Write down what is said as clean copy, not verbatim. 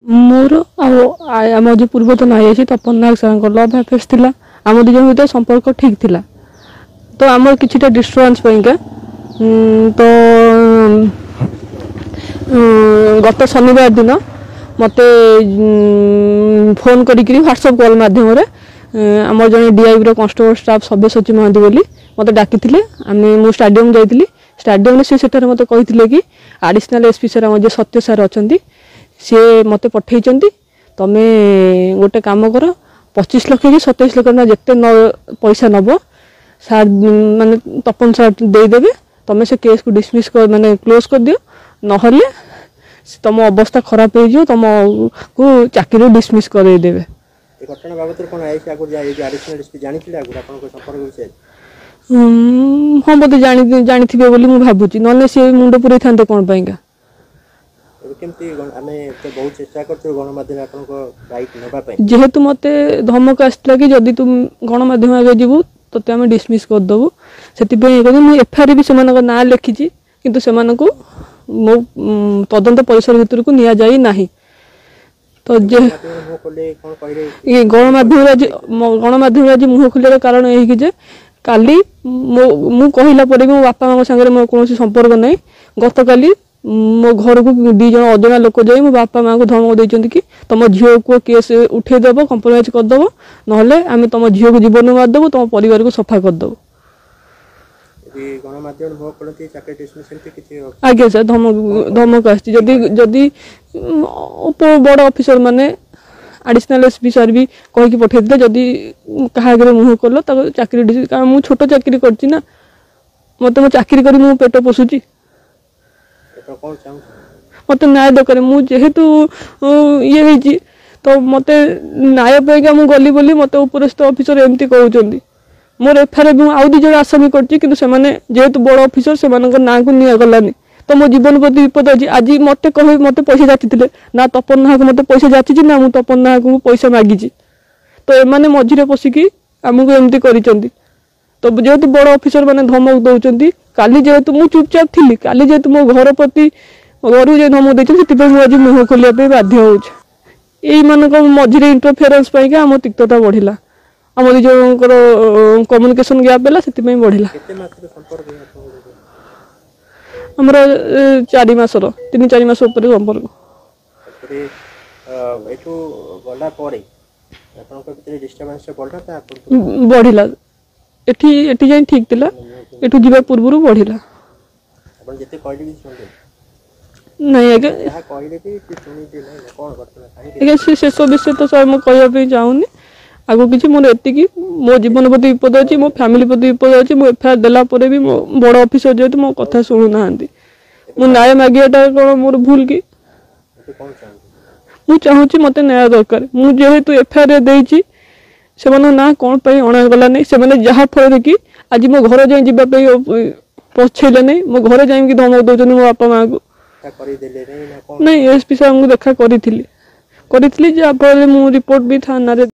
मोर आम जो पूर्वतन आई तपन नायक सर लव अफेयर थिला आम दुज भर संपर्क ठीक थिला तो आम कि डिस्टर्बांस तो गत शनिवार दिन मत फोन करी व्हाट्सएप कॉल मध्यम आम जन डीआईबी कॉन्स्टेबल स्टाफ सभ्य सचिव महांती बोली मत डाकी मु स्टाडियम जाइली स्टाडियम से मत कही कि एडिशनल एसपी सर आम जो सत्य सार अच्छा सी मत पठे तमें गोटे काम कर 25 लाख कि 27 लाख ना जिते पैसा नब सार माने तपन सार देदेवे तमें से केस को डिसमिस कर माने क्लोज कर दियो नहले तुम अवस्था खराब हो तुम को चाकरी डिसमिस कर देवे। घटना बाबत कोन आइ आगु जाय एडिशनल एसपी जानिथिले आगु आपन को संपर्क विषय हां बोते जानिथिबे बोली मु भाबुची नले से मुंड पुरै थांते कोन पाइका केमती आमे तो बहुत चेष्टा करथि गणमाध्यम आपन को राइट नबा पई जेहेतु मते धमक आस्तला कि जदी तुम गणमाध्यम आगे जीवु तते आमे डिसमिस कर दबु सेति पे कहि मु एफआईआर भी सेमान ना लिखिची किंतु सेमान को मो तदंत परिसर भितर को निया जाई नाही तो जे ये गणमाध्यम आज मुह खोलियार कारण यही कि जे काली मु कहला परे मो बापा मामा संगे मो कोनोसी संपर्क नै गत काली मो घर को 2 जन अजना लोक जाई मो बापा माँ को धमक देइचंती कि तुम झील को केस उठे देव कंप्रोमाइज कर देव नहले आम तुम झील को जीवन मार देव तुम परिवार को सफा कर देव आगे सर धमक आदि बड़ ऑफिसर माने एडिशनल एसपी सर भी कहीकि पठे जदि क्या मुह कल चाकरी कारण छोट चाकरी करची ना मत मो चाकरी कर मु पेट पोषुची मत न्याय दरकार मुझेतु ये तो मत न्याय पाइका मु गली बोली मत उपरस्थ ऑफिसर एमती कहउचंदी मोर एफआईआर आउ 2 जन आसामी करची किंतु सेमाने जेहेतु बड़ ऑफिसर सेमानक ना को निया गलानी तो मो जीवन प्रति विपद अछि आज मते कहे मते पैसा जाचिथिले ना तपन नायक मते पैसा जाचिछि ना मु तपन नायक को पैसा मागिछि तो एमाने मझिरे पसिकी हमकु एमती करिचंदी तो जेहेतु बड़ ऑफिसर माने धमक दउचंदी काली जेहेतु मु चुपचाप थिली काली जेहेतु मो घर प्रति घर जे धमक देछि सेति मु आज मुह खोलिया पे बाध्य होउछ एई मानक मझिरे इंटरफेरेंस पाइका हम तिक्तता बढ़िला हम जो कम्युनिकेशन गैप बेला सेति में बढ़िला हमरा 4 मासर 3-4 मास ऊपर संपर्क एठो गला परे आपन को भीतर डिस्टर्बेंस बढ़ला ता बढ़िला एठी जाई ठीक थिला एठू जीवा पूर्वरु बढ़िला आपन जते कहली भी सुनले नहीं आगे यहा कहले भी सुनी दिले कोन बतला आगे से शेष विषय तो सर म कहया पे चाहूनी आगो किछि मोर एतिकी मो जीवन प्रति विपद अछि मो फैमिली प्रति विपद अछि मो एफआईआर देला परे भी मो बड़ ऑफिसर जेतु मो कथा सुनु नाहंती मो न्याय मागियाटा कोन मोर भूल की मु चाहूची मते न्याय दरकार मु जेहेतु एफआईआर देइछि सेमान ना कोन पई अणा गला नै सेमाने जहा फळे कि आज मो घर जाई जिबा पे पछैले नै मो घर जाई कि धमक दउछन मो बापा मां को करि देले नै ना कोन नै एसपी साहब को देखा करिथिली जे आप मु रिपोर्ट भी थाना रे